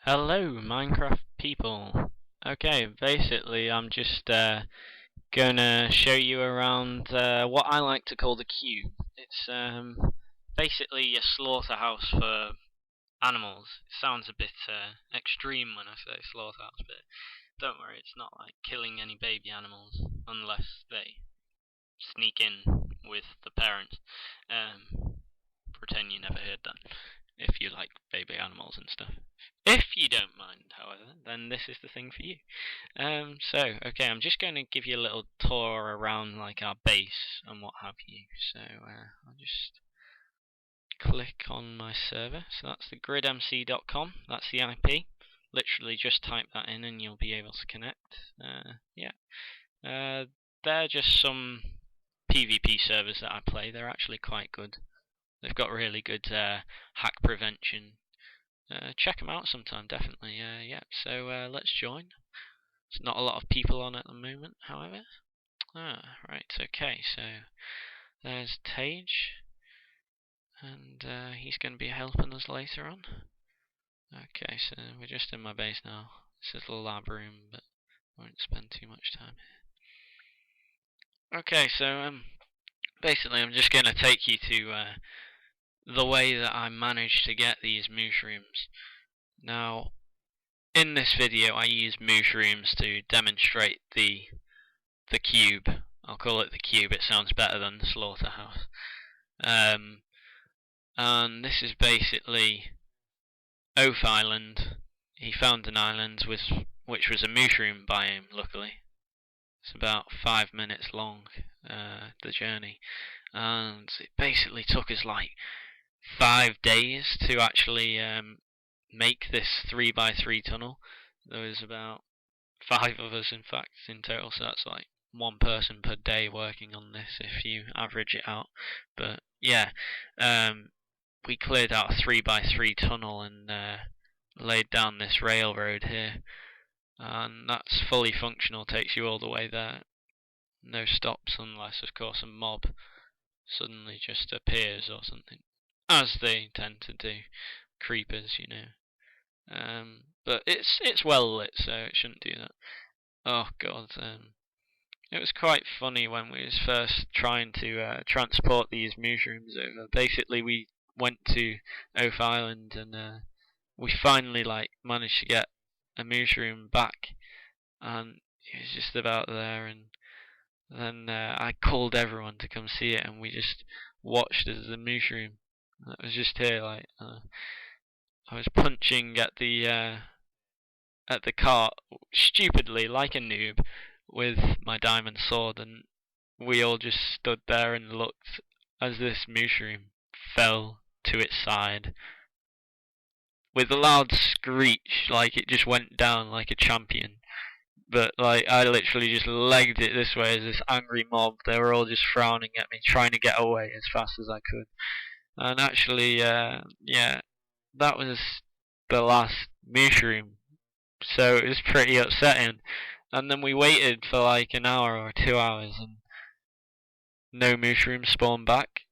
Hello, Minecraft people. Okay, basically, I'm just gonna show you around what I like to call the cube. It's basically a slaughterhouse for animals. It sounds a bit extreme when I say slaughterhouse, but don't worry, it's not like killing any baby animals unless they sneak in with the parents. Pretend you never heard that. If you like baby animals and stuff. If you don't mind, however, then this is the thing for you. Okay, I'm just going to give you a little tour around like our base and what have you. So I'll just click on my server. So that's the gridmc.com. That's the IP. Literally just type that in and you'll be able to connect. They're just some PvP servers that I play. They're actually quite good. They've got really good hack prevention. Check them out sometime, definitely. So let's join. There's not a lot of people on at the moment, however. Right, okay, so there's Tage, and he's going to be helping us later on. Okay, so we're just in my base now. This is a lab room, but I won't spend too much time here. Okay, so basically I'm just going to take you to the way that I managed to get these mushrooms. Now, in this video I use Mooshrooms to demonstrate the cube. I'll call it the cube, it sounds better than the slaughterhouse. And this is basically Oath Island. He found an island which was a mushroom biome, luckily. It's about 5 minutes long, the journey. And it basically took us like 5 days to actually make this 3x3 tunnel. There was about 5 of us, in fact, in total, so that's like 1 person per day working on this if you average it out. But yeah, we cleared out a 3x3 tunnel and laid down this railroad here, and that's fully functional, takes you all the way there. No stops unless, of course, a mob suddenly just appears or something, as they tend to do. Creepers, you know. But it's well lit, so it shouldn't do that. Oh god, it was quite funny when we was first trying to transport these mushrooms over. Basically, we went to Oath Island and we finally like managed to get a mushroom back, and it was just about there, and then I called everyone to come see it, and we just watched as the mushroom that was just here. Like I was punching at the cart stupidly like a noob with my diamond sword, and we all just stood there and looked as this mushroom fell to its side with a loud screech, like it just went down like a champion. But like I literally just legged it this way as this angry mob. They were all just frowning at me, trying to get away as fast as I could. And actually, yeah, that was the last mushroom. So it was pretty upsetting. And then we waited for like an hour or 2 hours, and no mushrooms spawned back.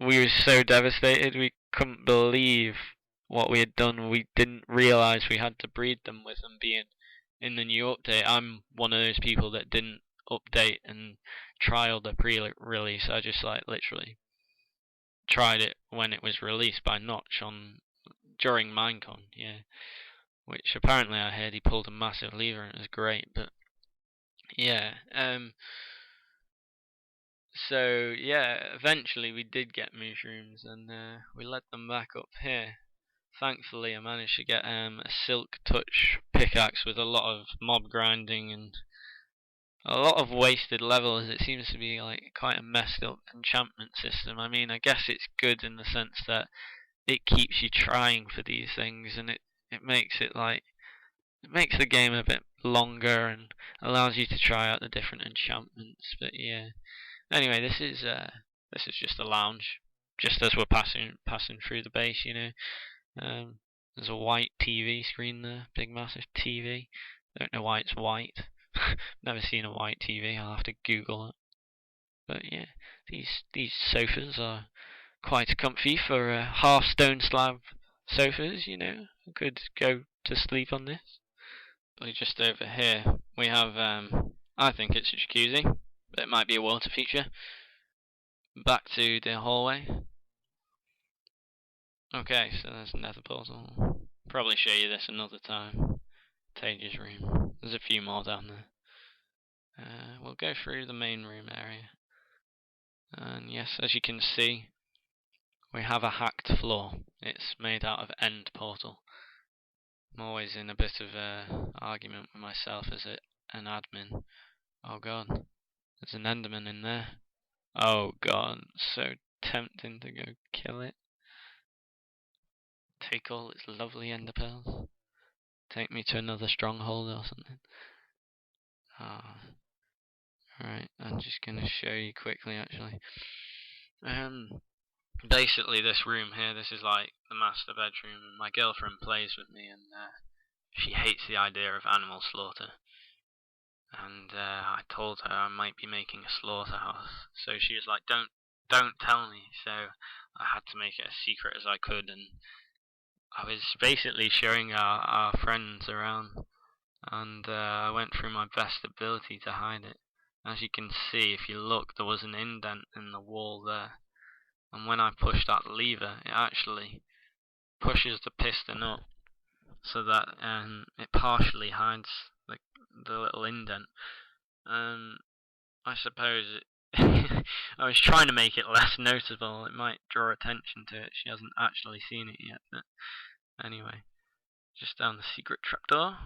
We were so devastated. We couldn't believe what we had done. We didn't realize we had to breed them with them being in the new update. I'm one of those people that didn't update and trial the pre-release. I just like literally tried it when it was released by Notch on during Minecon, yeah. Which apparently I heard he pulled a massive lever and it was great, but yeah. So yeah, eventually we did get mushrooms and we led them back up here. Thankfully I managed to get a silk touch pickaxe with a lot of mob grinding and a lot of wasted levels. It seems to be like quite a messed up enchantment system. I mean, I guess it's good in the sense that it keeps you trying for these things, and it makes it like it makes the game a bit longer and allows you to try out the different enchantments. But yeah, anyway, this is just a lounge, just as we're passing through the base, you know. There's a white TV screen there, big massive TV. Don't know why it's white. Never seen a white TV. I'll have to Google it. But yeah, these sofas are quite comfy for a half stone slab sofas, you know. I could go to sleep on this. Just over here, we have, I think it's a jacuzzi, but it might be a water feature. Back to the hallway. Okay, so there's another portal. Probably show you this another time. Tage's room. There's a few more down there. We'll go through the main room area. And yes, as you can see, we have a hacked floor. It's made out of end portal. I'm always in a bit of a argument with myself as an admin. Oh god, there's an enderman in there. Oh god, so tempting to go kill it. Take all its lovely ender pearls. Take me to another stronghold or something. Alright, I'm just gonna show you quickly actually. Basically this room here, this is like the master bedroom, and my girlfriend plays with me, and she hates the idea of animal slaughter. And I told her I might be making a slaughterhouse, so she was like, don't tell me. So I had to make it as secret as I could, and I was basically showing our friends around, and I went through my best ability to hide it. As you can see, if you look, there was an indent in the wall there, and when I push that lever, it actually pushes the piston up so that it partially hides the little indent. I suppose I was trying to make it less noticeable. It might draw attention to it. She hasn't actually seen it yet, but anyway, just down the secret trapdoor.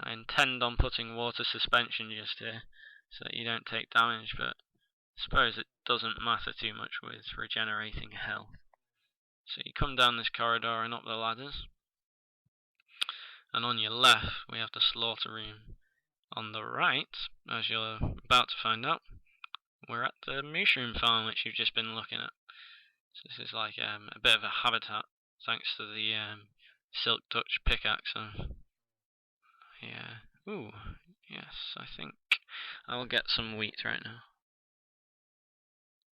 I intend on putting water suspension just here so that you don't take damage, but I suppose it doesn't matter too much with regenerating health. So you come down this corridor and up the ladders, and on your left we have the slaughter room. On the right, as you're about to find out, we're at the mushroom farm which you've just been looking at. So this is like a bit of a habitat thanks to the silk touch pickaxe. Yeah. Ooh, yes, I think I will get some wheat right now.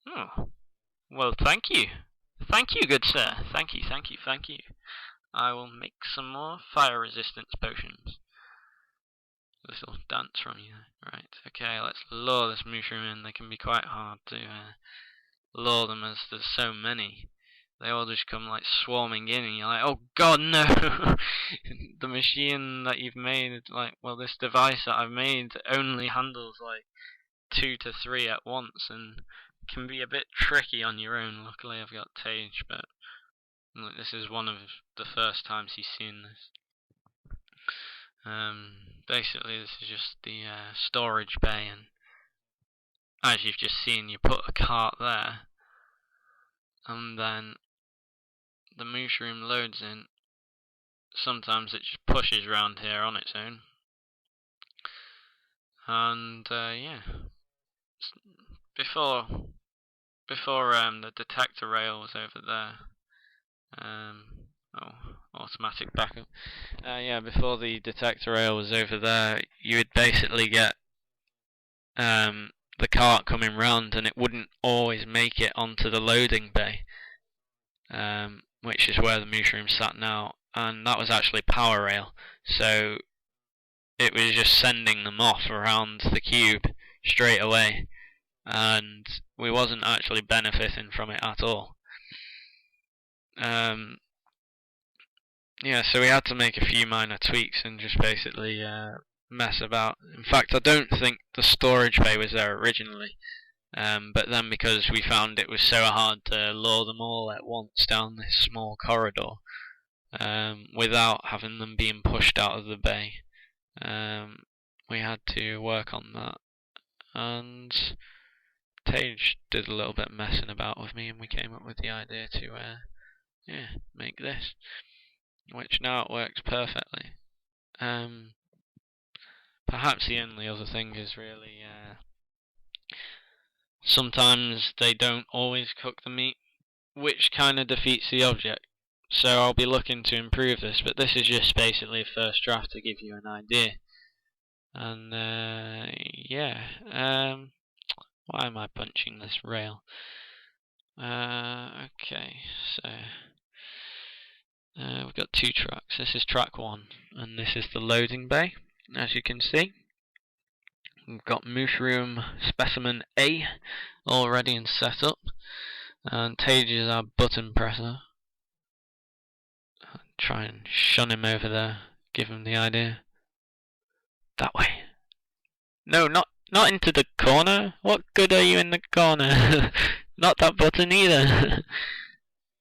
Oh, well, thank you. Thank you, good sir. Thank you, thank you, thank you. I will make some more fire resistance potions. A little dance from you. Right, okay, let's lure this mushroom in. They can be quite hard to lure them as there's so many. They all just come like swarming in, and you're like, oh god, no! The machine that you've made, this device that I've made only handles like 2 to 3 at once, and can be a bit tricky on your own. Luckily I've got Tage, but look, this is one of the first times he's seen this. Basically this is just the storage bay, and as you've just seen, you put a cart there, and then the mushroom loads in. Sometimes it just pushes around here on its own, and yeah, before the detector rail was over there. Automatic backup. Yeah, before the detector rail was over there, you would basically get the cart coming round, and it wouldn't always make it onto the loading bay, which is where the mushroom sat now, and that was actually power rail, so it was just sending them off around the cube straight away, and we wasn't actually benefiting from it at all. Yeah, so we had to make a few minor tweaks and just basically mess about. In fact, I don't think the storage bay was there originally, but then because we found it was so hard to lure them all at once down this small corridor without having them being pushed out of the bay, we had to work on that. And Tage did a little bit of messing about with me, and we came up with the idea to make this, which now it works perfectly. Perhaps the only other thing is really sometimes they don't always cook the meat, which kind of defeats the object. So I'll be looking to improve this, but this is just basically a first draft to give you an idea. And yeah, why am I punching this rail? Okay, so We've got 2 tracks. This is track 1, and this is the loading bay, as you can see. We've got Mushroom Specimen A all ready and set up, and Tage is our button presser. I'll try and shun him over there, give him the idea. That way. No, not into the corner. What good are you in the corner? Not that button either.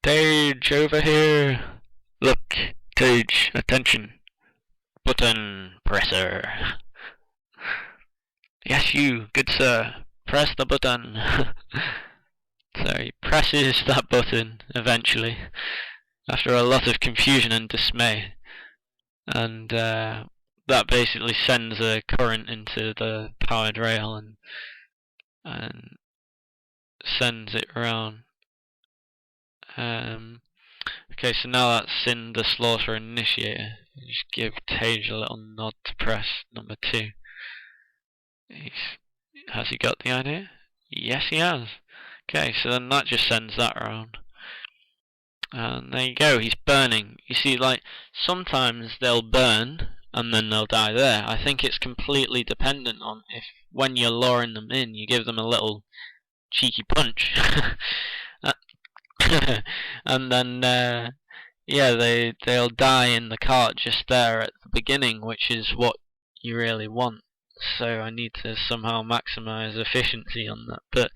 Tage, over here. Look, Tage, attention. Button presser. Yes, you, good sir. Press the button. So he presses that button eventually, after a lot of confusion and dismay. And that basically sends a current into the powered rail and sends it around. Okay, so now that's in the slaughter initiator. Just give Tage a little nod to press number 2. Has he got the idea? Yes, he has. Okay, so then that just sends that around. And there you go, he's burning. You see, like, sometimes they'll burn and then they'll die there. I think it's completely dependent on if, when you're luring them in, you give them a little cheeky punch. And then, yeah, they'll die in the cart just there at the beginning, which is what you really want. So I need to somehow maximize efficiency on that. But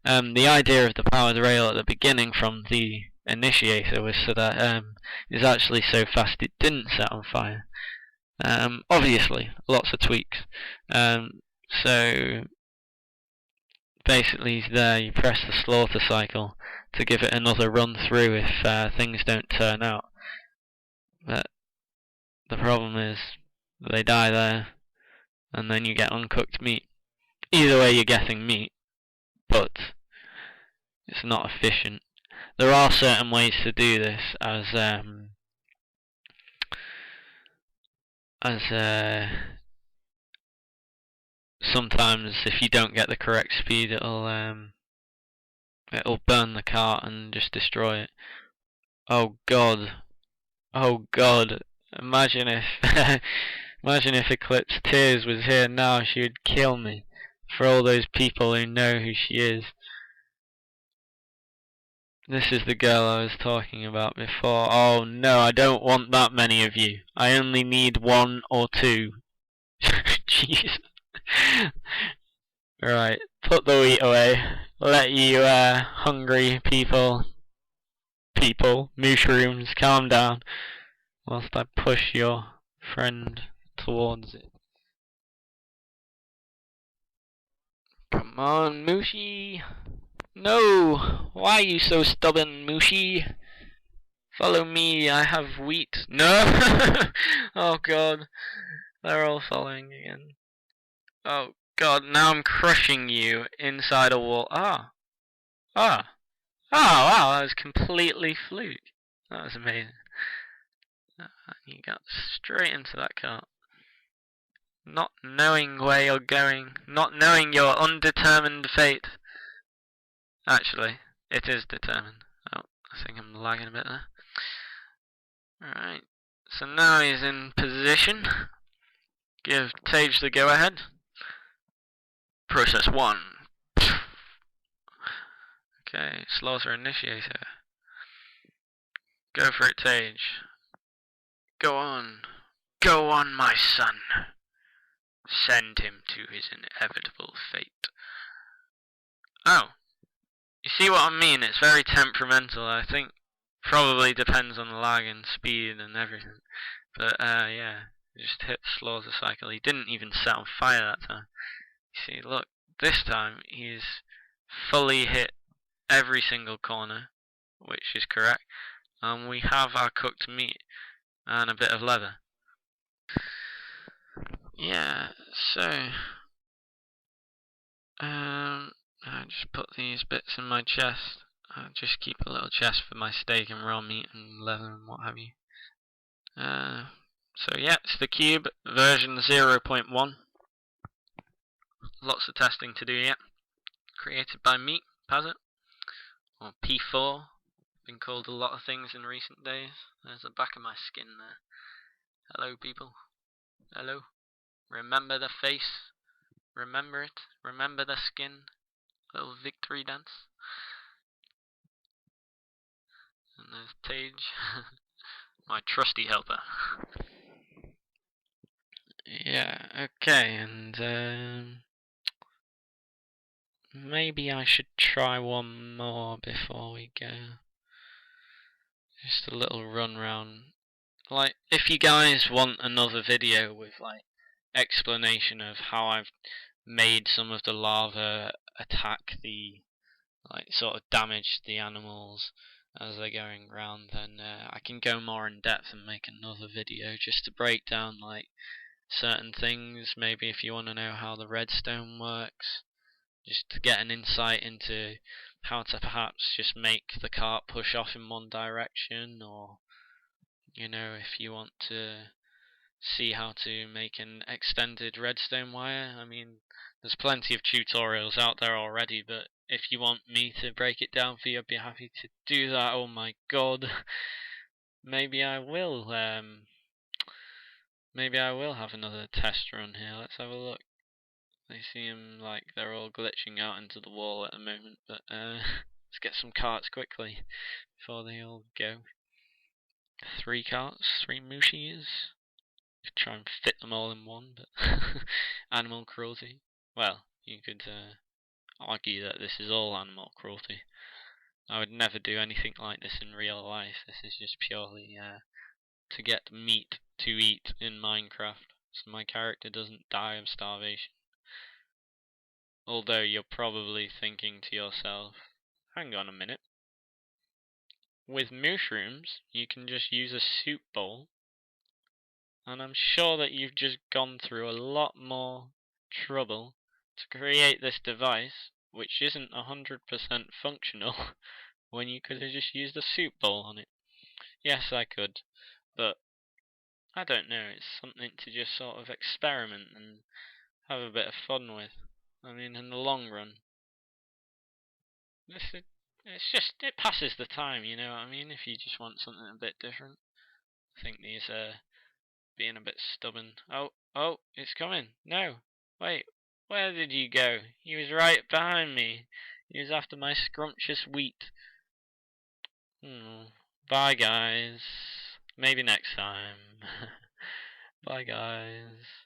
the idea of the powered rail at the beginning from the initiator was so that it's actually so fast it didn't set on fire. Obviously, lots of tweaks. So basically there you press the slaughter cycle to give it another run through if things don't turn out. But the problem is they die there and then you get uncooked meat. Either way you're getting meat, but it's not efficient. There are certain ways to do this, as sometimes if you don't get the correct speed, it'll burn the cart and just destroy it. Oh god! Oh god! Imagine if imagine if Eclipse Tears was here now. She would kill me. For all those people who know who she is. This is the girl I was talking about before. Oh no, I don't want that many of you. I only need 1 or 2. Jeez. Right, put the wheat away. Let you hungry people, Mooshrooms, calm down. Whilst I push your friend towards it. Come on, Mooshy. No! Why are you so stubborn, Mooshy? Follow me, I have wheat. No! Oh god. They're all following again. Oh god, now I'm crushing you inside a wall. Ah! Wow, that was completely fluke. That was amazing. You got straight into that cart. Not knowing where you're going. Not knowing your undetermined fate. Actually, it is determined. Oh, I think I'm lagging a bit there. Alright, so now he's in position. Give Tage the go ahead. Process 1. Okay, slaughter initiator. Go for it, Tage. Go on. Go on, my son. Send him to his inevitable fate. Oh. You see what I mean? It's very temperamental. I think probably depends on lag and speed and everything. But yeah, just hit the slaughter cycle. He didn't even set on fire that time. You see, look, this time he's fully hit every single corner, which is correct. And we have our cooked meat and a bit of leather. Yeah, so I just put these bits in my chest. I just keep a little chest for my steak and raw meat and leather and what have you. So yeah, it's the cube version 0.1. Lots of testing to do yet. Created by me, Pazit, or P4. Been called a lot of things in recent days. There's the back of my skin there. Hello, people. Hello. Remember the face. Remember it. Remember the skin. Little victory dance. And there's Tage. My trusty helper. Yeah, okay, and maybe I should try one more before we go. Just a little run round. Like, if you guys want another video with like explanation of how I've made some of the lava attack the, like, sort of damage the animals as they're going around, then I can go more in depth and make another video just to break down like certain things. Maybe if you want to know how the redstone works, just to get an insight into how to perhaps just make the cart push off in one direction, or you know, if you want to see how to make an extended redstone wire. I mean, there's plenty of tutorials out there already, but if you want me to break it down for you, I'd be happy to do that. Oh my god. Maybe I will maybe I will have another test run here. Let's have a look. They seem like they're all glitching out into the wall at the moment, but let's get some carts quickly before they all go. 3 carts, 3 mooshies. Try and fit them all in one, but animal cruelty. Well, you could argue that this is all animal cruelty. I would never do anything like this in real life. This is just purely to get meat to eat in Minecraft, so my character doesn't die of starvation. Although you're probably thinking to yourself, hang on a minute. With mushrooms, you can just use a soup bowl, and I'm sure that you've just gone through a lot more trouble to create this device, which isn't 100% functional, when you could have just used a soup bowl on it. Yes, I could, but I don't know, it's something to just sort of experiment and have a bit of fun with. I mean, in the long run, it passes the time, you know what I mean? If you just want something a bit different. I think these are being a bit stubborn. Oh, it's coming. No, wait, where did you go? He was right behind me. He was after my scrumptious wheat. Bye, guys. Maybe next time. Bye, guys.